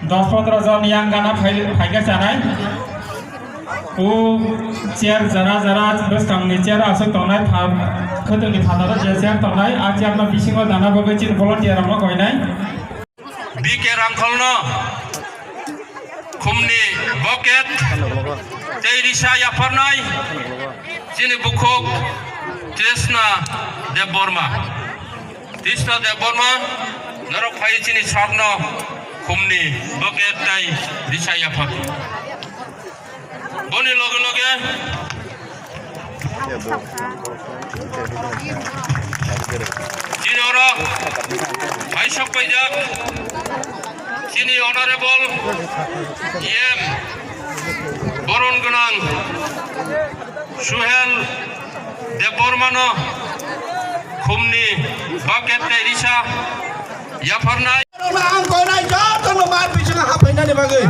10-15 জন yang gana ফাইগা জানাই ও chair যারা বসকাংনি chair আসো তনাই খতনি ফাদারা যে চেয়ার তনাই আজ আমরা বিসিং দানা বগে চিন ভলান্টিয়ার আমরা কইনাই বিকে রামখলনো খুমনি বকেট তেইরিশা ইয়াফারনাই চিনি বুখক তৃষ্ণা দেব বর্মা নরক ফাই চিনি স্বর্ণ খুমনি বকেট তাই দিশা ইয়াফার বনি লগে লগে চিনি ওরা ভাই সব পাইজাক চিনি অনারেবল এম বরণ গণাং সুহেল দেববর্মানো খুমনি বাকেট রিসা ইয়াফারনাই ang ko na jod kan mo mat bising hapay na ni bagay